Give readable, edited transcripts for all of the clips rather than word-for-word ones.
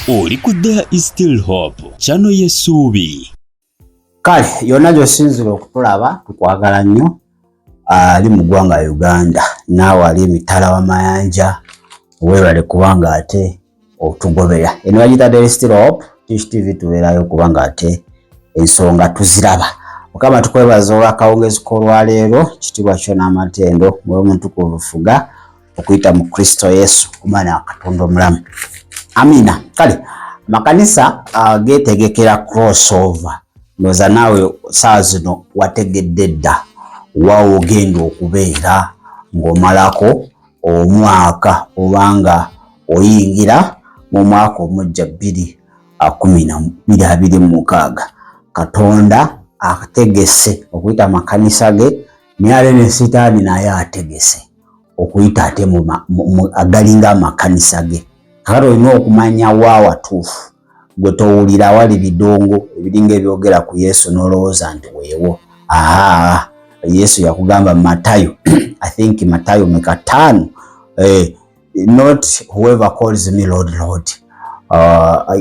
Oli ku There is Still Hope channel y'essuubi. Kale yonna gy'osinzira okutulaba tukwagala nnyo ali mu ggwanga Uganda naawe ali emitala w'amayanja weebale kubanga ate otugobera. Eno bagiyita There is Still Hope TV tubeerayo kubanga ate ensonga tuziraba. Mukama tukwebaza olw'akawungezi k'olwaleero kitiibwa kyo n'amatendo mwe omuntu kufuga okuyita mu Kristo Yesu kumana Katonda omulamu. Amina. Kale makanisa geetegekera crossover. Noza nawe saa zino wategedde dda waawo ogenda okubeera ng'omalako omwaka obanga oyingira mu mwaka omujja 2026. Katonda ategese okuyita makanisa ge naye ne Sitaani naye ategese okuyita ate agalinga makanisa ge. Kakati olina okumanya wa watuufu gwe towulira wali bidongo ebiringa ebyogera ku Yesu n'olowooza nti weewo. Yesu yakugamba Matayo I think Matayo 5 not whoever calls me Lord Lord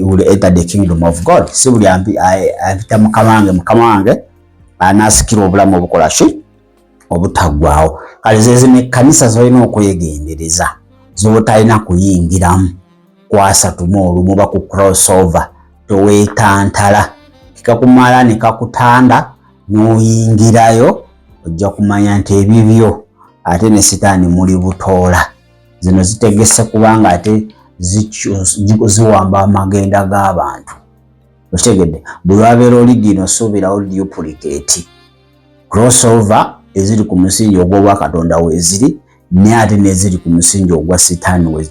will enter the kingdom of God. Si buli apita mukama wange anasikira obulamu obukola ki obutaggwaawo. Kale zezino ekkanisa zolina okwegendereza z'otalina kuyingiramu kwasatumu olumu ba ku crossover toweetantala kikakumala ne kakutanda n'oyingirayo ojja kumanya nti ebibyo ate ne Sitaani muli butoola. Zino zitegese kubanga ate ziwamba amagenda g'abantu. Okitegedde buli wabeera oli gino suubirawo duplicate. Crossover eziri ku musingi ogw'obwa Katonda weeziri ne ate n'eziri ku musingi ogwa Sitaani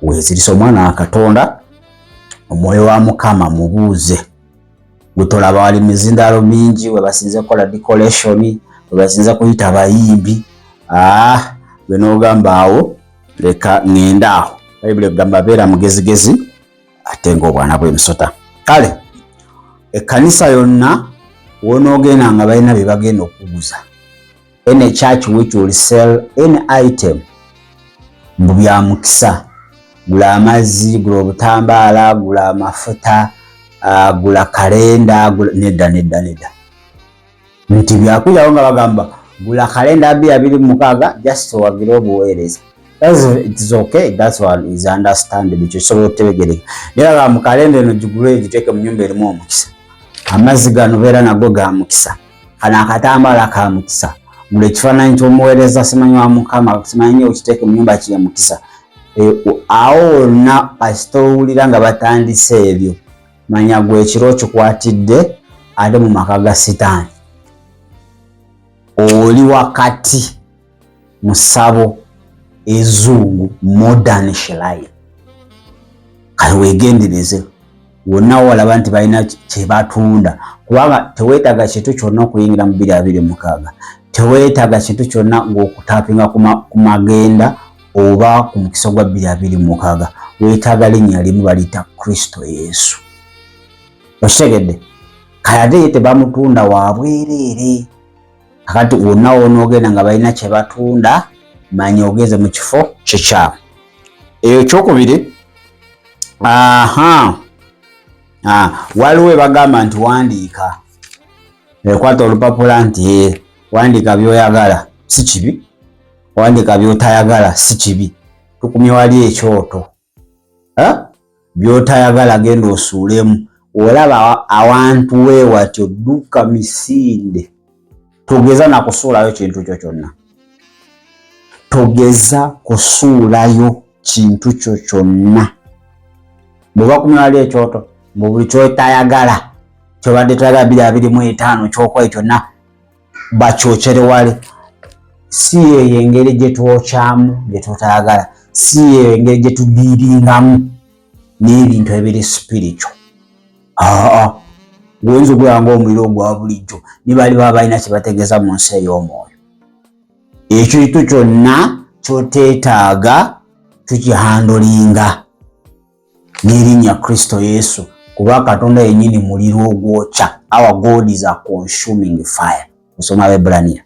weeziri. So mwana wa Katonda omwoyo wa Mukama mubuuze. Gwe tolaba wali mizindalo mingi we basinze kola decoration we basinze kuyita bayimbi gwe n'ogamba awo leka ngenda awo. Bayibuli egamba beera mugezigezi ate ng'obwana bw'emisota. Kale ekkanisa yonna wonoogenda nga balina bye bagenda okuguza. Any church which will sell any item mu bya mukisa, gula amazzi, gula obutambaala, gula amafuta, gula kalenda, nedda. Nti byakujawo nga bagamba gula kalenda 226 just wagira obuweereza. It is okay, that's one is understandable. Kisobola okutegeereka. Era mu kalenda eno gigule giteeke mu nnyumba erimu omukisa. Amazzi gano beera nago ga mukisa. Kano akatambaala ka mukisa. Gula ekifaananyi ky'omuweereza simanyi wa Mukama simanyi okiteeke mu nnyumba kya mukisa. Awo wonna kasita owulira nga batandise ebyo manya gwe ekiro kikwatidde ate mu maka ga Sitaani. Oli wakati mu ssabo ezungu modern shrine. Kale weegendereze wonna walaba nti balina kye batunda kubanga teweetaaga kintu kyonna okuyingira mu 2026. Teweetaaga kintu kyonna ng'okutapinga ku magenda oba ku mukisa gwa 2026. Weetaaga linnya limu baliyita Kristo Yesu. Okitegedde? Kale ate ye tebamutunda wa bwereere. Kakati wonna wonoogenda nga balina kye batunda manya ogeze mu kifo kikyamu. Eyo kyokubiri waliwo ebagamba nti wandiika ekwata olupapula nti wandiika byoyagala si kibi, wandiika byotayagala si kibi. Tukumye wali ekyoto byotayagala genda osuulemu. Olaba awantu weewatyo dduka misinde togeza na kusuulayo kintu kyo kyonna. Togeza kusuulayo kintu kyo kyonna. Bwe bakumye wali ekyoto mu buli kyotayagala kyobadde toyagala 2025 kyokwayo kyonna bakyokere wali. Si yeyo engeri gye twokyamu gye tutayagala, si yeyo engeri gye tudiiringamu n'ebintu ebiri spiritual. Gwenzi ogwanga omuliro ogwa bulijjo ne bali baba balina kye bategeeza mu nsi ey'omwoyo. Ekintu kyonna kyoteetaaga tukihandolinga n'erinnya Kristo Yesu kuba Katonda yennyini muliro ogwokya. Our God is a consuming fire. Musoma Abaebbulaniya.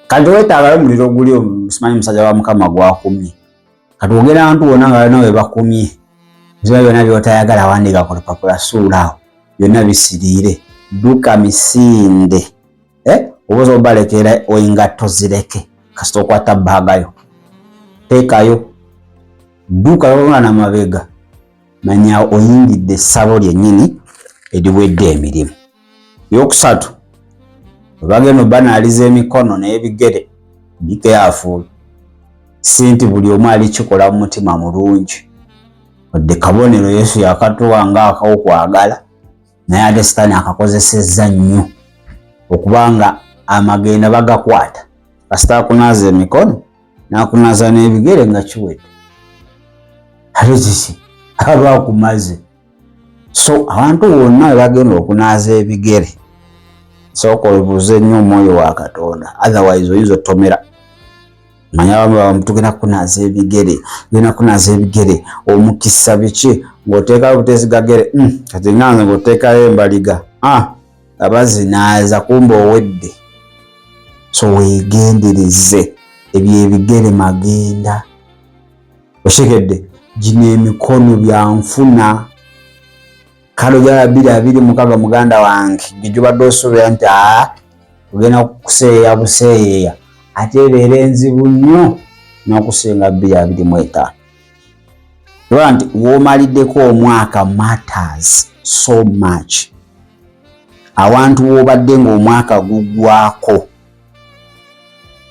Kati weetaagayo muliro guli simanyi musajja wa Mukama gwakumye. Kati ogenda abantu bonna nga balina we bakumye Zino byonna by'otayagala wandiika ku lupapula suulaawo, byonna bisiriire, dduka misinde. Obuza obalekera engatto zireke kasita okwata baagayo, teekayo, dduka lwona n'amabega, manya oyingidde essabo lyennyini eriwedde emirimu. Eyokusatu, bwe bagenda obanaaliza emikono n'ebigere, be careful. Si nti buli omu alikikola mu mutima mulungi. Wadde kabonero Yesu yakatuwa ng'ak'okwagala, naye ate Sitaani akakozesezza nnyo okubanga amagenda bagakwata. Kasita akunaaza emikono n'akunaaza n'ebigere nga kiwedde. Ate kiki aba akumaze. So abantu bonna bagenda okunaaza ebigere, sooka obuuze nnyo omwoyo wa Katonda, otherwise oyinza otomera. Manya abamu tugenda kunaaza ebigere, genda kunaaza ebigere, omukisa biki ng'oteekayo butezigagere, kati nganze ng'oteekayo embaliga, abazinaaza kumbe owedde. So weegendereze, ebyo ebigere magenda. Oshekedde, gino emikono byanfuna. Kale ojala 2026 muganda wange gijubadde osuubira nti tugenda kuseeya buseeya, ate ebeera enzibu nnyo n'okusinga 2025. Lwa nti w'omaliddeko omwaka matters so much. Awantu w'obadde ng'omwaka guggwako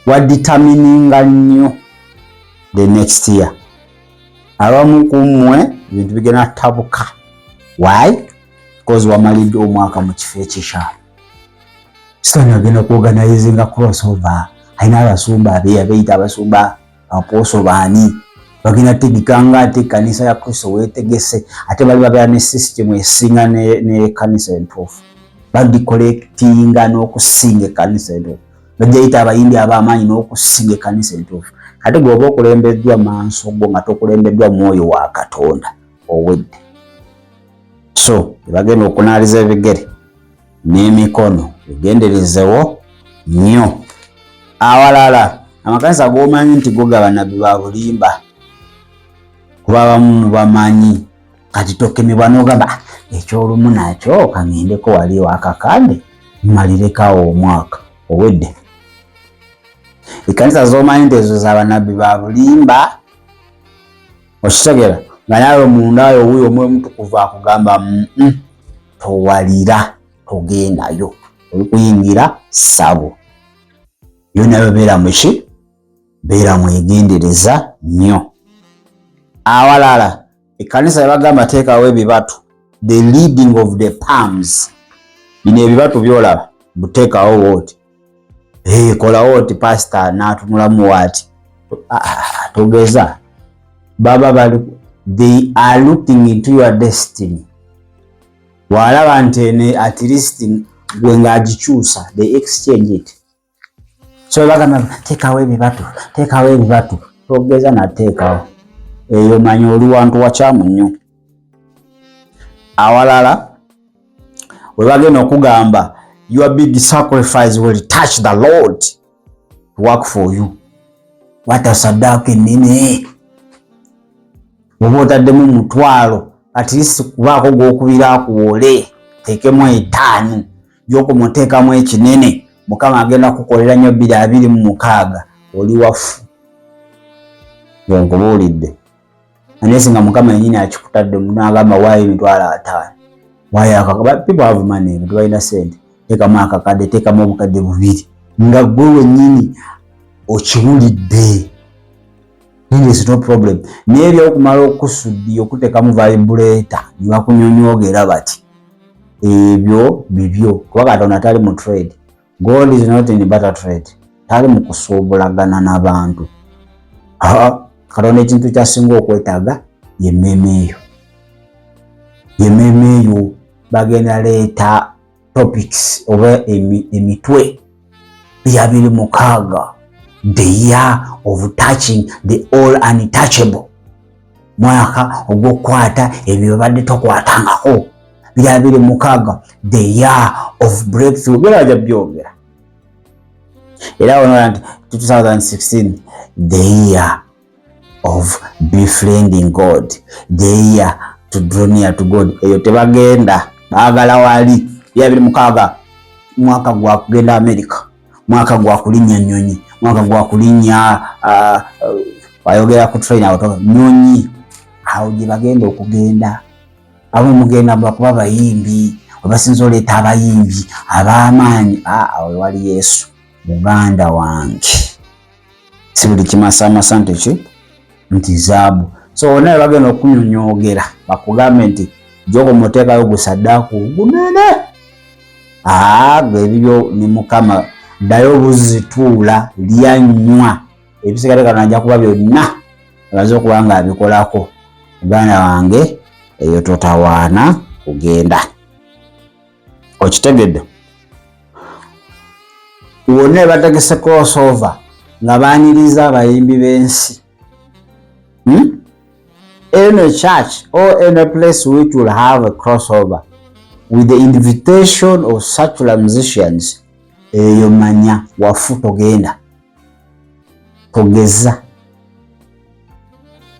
waditamininga nnyo the next year. Abamu ku mmwe ebintu bigenda tabuka. Why? Because wamalidde omwaka mu kifo ekikyamu. Sitaani agenda kuorganizinga crossover. Ayina abasumba abeyita abasumba aposo baani. Bagenda tegekanga ate kanisa ya Kristo weetegese. Ate bali babeera ne system esinga ne kanisa entuufu. Badikolektinga n'okusinga kanisa entuufu. Bajja yita abayimbi ab'amaanyi n'okusinga kanisa entuufu. Ate bw'oba okulembeddwa maaso go nga tokulembeddwa mwoyo wa Katonda owedde. So bagenda okunaaliza ebigere n'emikono, bigenderezewo nnyo. Awalala amakanisa g'omanyi nti go gaba nabbi ba bulimba, kuba abamu bamanyi kati tokemebwa n'ogamba ekyolumu nakyo kaŋŋendeko wali wakakande mmalirekawo omwaka owedde. Ekkanisa z'omanyi nti ezo z'abanabbi ba bulimba, okitegera nga nawe mundayo owuyo omwoyo omutukuvu akugamba towalira, togendayo, oli kuyingira ssabo. Yo nayo beera muki, beera mwegendereza nnyo. Awalala ekkanisa yabagamba teekawo ebibatu, the leading of the palms. Bino ebibatu byolaba buteekawo wooti, kolawo oti pastor n'atunulamu waati, togeza baba bali. They are looking into your destiny. Walaba nti at least gwe ng'agikyusa, they exchange it. So bagamba teekawo ebibatu, teekawo ebibatu, togeza nateekawo. Eyo manyi oli wantu wakyamu nnyo. Awalala we bagenda okugamba your big sacrifice will touch the Lord to work for you. Wata sadaka ennene oba otaddemu mutwalo, at least kubaako gw'okubira akuwole, teekemu 5 gy'okumuteekamu ekinene, Mukama agenda kukolera nnyo 2026, oli wafu. Nkubuulidde. Anesi nga Mukama yennyini akikutadde n'agamba waayo emitwalo 5. Waayo akakaba, people have money, tebalina ssente. Teekamu akakadde, teekamu obukadde 2. Nga gwe wennyini okiwulidde. This no problem. N'ebyo okumala okusuddi okuteekamu vibrator ne bakunyonyoogera bati. Ebyo bibyo. Kuba Katonda tali mu trade. God is not in barter trade. Tali mu kusuubulagana n'abantu. Katonda ekintu kyasinga okwetaaga y'emmeeme eyo. Y'emmeeme eyo bagenda leeta topics oba emitwe 2026. The year of touching the all untouchable. Mwaka ogwokwata ebyo badde tokwatangako. 2026. The year of breakthrough. Biraja byogera. Era ono nti 2016. The year of befriending God. The year to draw near to God. Eyo tebagenda baagala wali 2006 mwaka gwa kugenda America, mwaka gwa kulinya nyonyi, mwaka gwa kulinya bayogera ku train auto nyonyi. Awo gye bagenda okugenda abo mugenda bakuba bayimbi abasinzo leta abayimbi abamaanyi. Awo wali Yesu muganda wange si buli kimasama sante ki nti zaabu. So naye bagenda okunyonyogera bakugambe nti joko motekayo gusaddaku gunene. Ebibyo ni Mukama ddayo buzituula lyanywa ebisigale kanajja kuba byonna abaze okuba nga abikolako. Muganda wange eyo totawaana kugenda. Okitegedde wonna bategese crossover nga baaniriza abayimbi b'ensi. Any church or any place which will have a crossover with the invitation of secular musicians, eyo manya wafu togenda.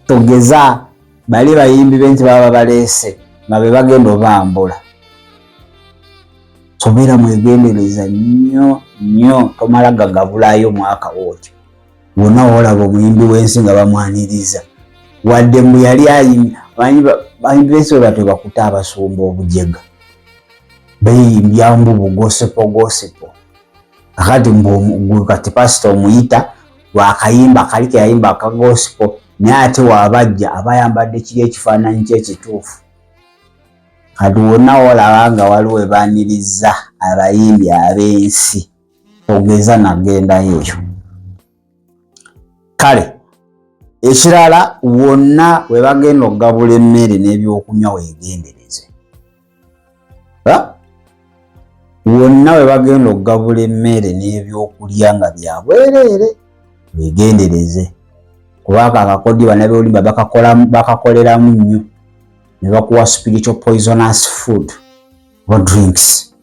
Togeza bali bayimbi b'ensi baba baleese nga be bagenda obambula. Sobera mwegendereza nnyo tomala gagabulayo mwaka woti wonna olaba omuyimbi w'ensi nga bamwaniriza wadde mbu yali ayimbi. Bayimbi b'ensi bwe bakuta abasumba obujega beyimbya mbu bugosepo akati mbu kati pasita omuyita wakayimba kali ke yayimba akagosipo naye ate wabajja abayambadde kiri ekifaananyi ky'ekituufu. Kati wonna olaba nga waliwo baaniriza abayimbi ab'ensi ogeza nagenda eyo. Kale ekirala wonna we bagenda okugabula emmere n'ebyokunywa weegendereze. Wonna we bagenda okugabula emmere n'ebyokulya nga bya bwereere weegendereze. Kubanga akakodi bannabyolimba bakakoleramu nnyo ne bakuwa spiritual poisonous food or drinks.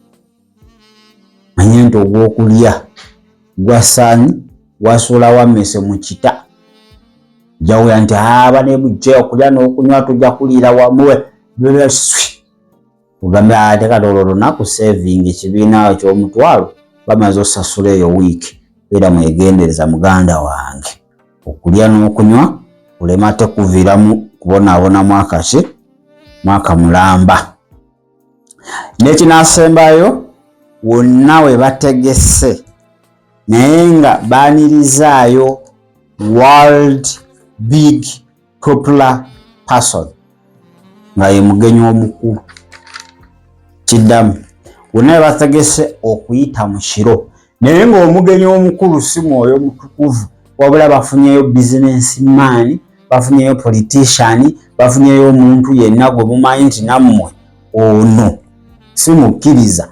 Manye nti ogw'okulya gwasaani wasuula wammese mu kita jawuya nti bane bujja okulya n'okunywa tujja kuliira wamuwe ugambe ate kati olwo lunaku saving ekibiina eky'omutwalo bamaze osasula eyo wiiki. Era mwegendereza muganda wange okulya n'okunywa kulema tekuviiramu kubonaabonamu akaki mwaka mulamba. N'ekinaasembayo wonna we bategese naye nga baanirizaayo world big popular person nga ye mugenyi omukulu. Kiddamu wonna we bategese okuyita mu kiro naye ng'omugenyi omukulu si mwoyo mutukuvu wabula bafunyeyo businessman, bafunyeyo politician, bafunyeyo omuntu yenna gwe mumanyi nti nammwe ono si mukkiriza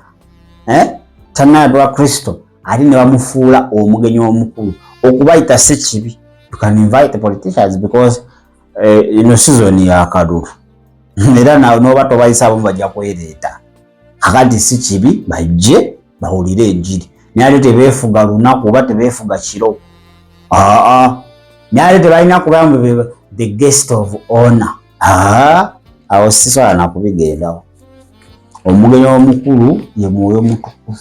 tannayatwa Kristo ate ne bamufuula omugenyi omukulu. Okubayita si kibi. You can invite politicians because ino season ya kalulu era n'oba tobayisa abamu bajja kwereeta. Kakati si kibi bajje bawulire enjiri naye ate tebeefuga lunaku oba tebeefuga kiro. Naye ate tebalina kubamu the guest of honor. Awo sisobola nakubigendawo. Omugenyi omukulu ye mwoyo mutukuvu,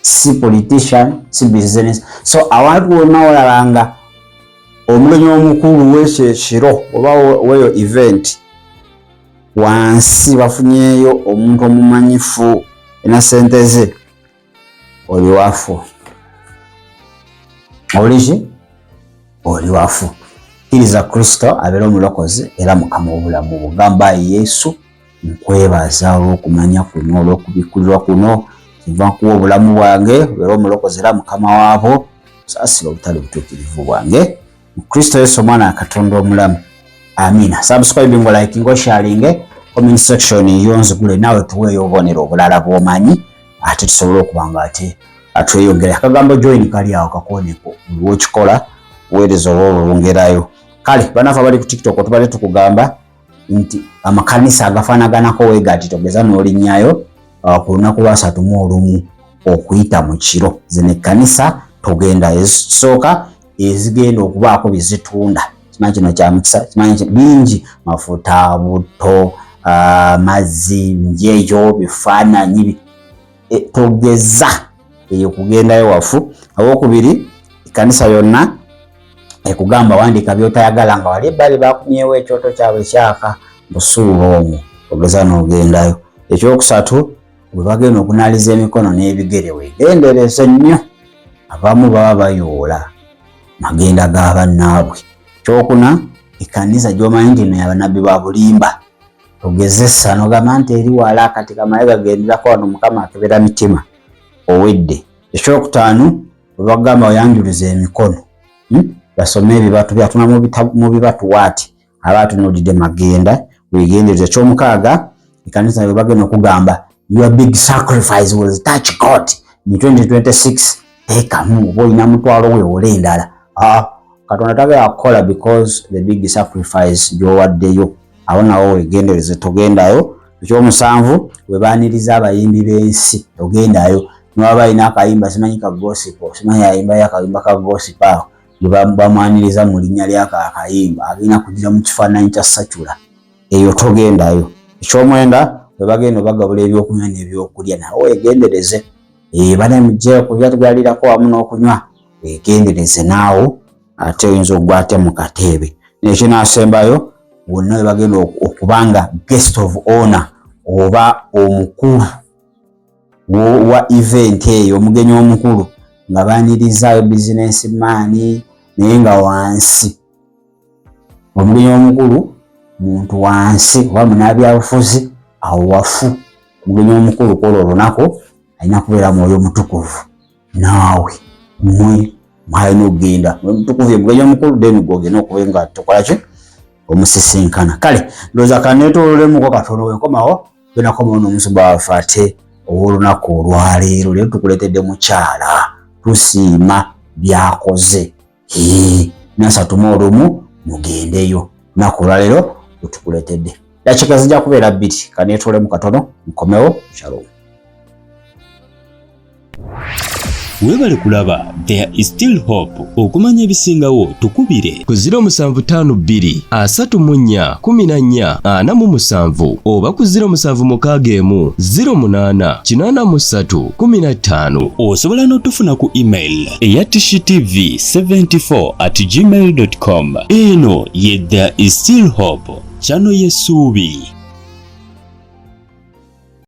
si politician, si business. So abantu bonna olabanga omugenyi omukulu w'ekyo ekiro oba w'eyo event wansi bafunyeyo omuntu omumanyifu ena sente ze oli wafu. Oliki? Oli wafu. Kkiriza Kristo abeera omulokozi era Mukama obulamu bugamba Yesu nkwebaza olw'okumanya kuno olw'okubikkulirwa kuno kiva kuwa obulamu bwange obeera omulokozi era Mukama waabo saasira obutali butuukirivu bwange mu Kristo Yesu omwana wa Katonda omulamu. Amina. Subscribe ngo like ngo sharing comment section yonzigule nawe tuweeyo obubonero obulala bw'omanyi ate tusobole okuba nga ate atweyongera. Akagambo join kali awo kakoneko buli kikola weereza oba olwongerayo. Kale banafu abali ku TikTok tubale tukugamba nti amakanisa agafaanaganako weegati togeza n'olinnyayo ku lunaku lwa 31 okuyita mu kiro. Zino ekkanisa togenda ezisooka ezigenda okubaako bizitunda simanyi kino kya mukisa, simanyi bingi, mafuta, buto, mazzi, njeyo, bifaananyi, togeza eyo kugendayo wafu. Awokubiri, ekkanisa yonna ekugamba wandiika by'otayagala nga wali ebbali bakumyewo ekyoto kyabwe kyaka, busuuba omwo ogeza n'ogendayo. Ekyokusatu, bwe bagenda okunaaliza emikono n'ebigere weegendereze nnyo, abamu baba bayoola magenda ga bannaabwe. Ekyokuna, ekkanisa gy'omanyi nti eno y'abannabbi ba bulimba, togezesa n'ogamba nti eri wala kati kamale gagenderako wano Mukama akebera mitima, owedde. Ekyokutaano, bwe bagamba oyanjuluza emikono, basome ebibatu byatuna mu bibatu waati aba atunuulidde magenda weegendereza. Ekyomukaaga, ekkanisa bwe bagenda okugamba your big sacrifice will touch God in 2026, teekamu oba olina mutwalo weewola endala. Katonda tagenda kukola because the big sacrifice gy'owaddeyo, awo nawo weegendereze togendayo. Ekyomusanvu, bwe baaniriza abayimbi b'ensi togendayo. Niwaba alina akayimba simanyi ka gospel, simanyi ayimbayo akayimba ka gospel awo bamwaniriza mu linnya lyako akayimba, agenda kugira mu kifaananyi kya Sachula, eyo togendayo. Ekyomwenda, bwe bagenda bagabula ebyokunywa n'ebyokulya nawe weegendereze. Bane mujje kulya tugalirako wamu n'okunywa, weegendereze naawo, ate oyinza okugwa ate mu kateebe. N'ekinaasembayo, bonna bwe bagenda okubanga guest of honor oba omukulu wa event eyo, omugenyi omukulu, nga baanirizaayo business man naye nga wansi. Omugenyi omukulu muntu wansi oba munnabyabufuzi awo wafu. Omugenyi omukulu kwolwo olunaku alina kubeera mwoyo mutukuvu, naawe mwalina okugenda mwoyo mutukuvu omugenyi omukulu, then gwogenda okuba nga tukola ki omusisinkana. Kale ndowooza kaneetoololemuko katono wenkomawo genda komawo n'omusumba waffe ate ow'olunaku olwaleero. Leero tukuleetedde mukyala tusiima byakoze. Nasatu mu olumu mugendeyo. Lunaku olwaleero tukuleetedde. Dakiika zijja kubeera 2, kaneetoolemu katono nkomewo. Shalom. Weebale kulaba There is Still Hope. Okumanya ebisingawo tukubire ku 0752 34 14 47 oba ku 0761 08 83 15. Osobola n'otufuna ku email eya tshitv74@gmail.com. Eno ye There is Still Hope, channel y'essuubi.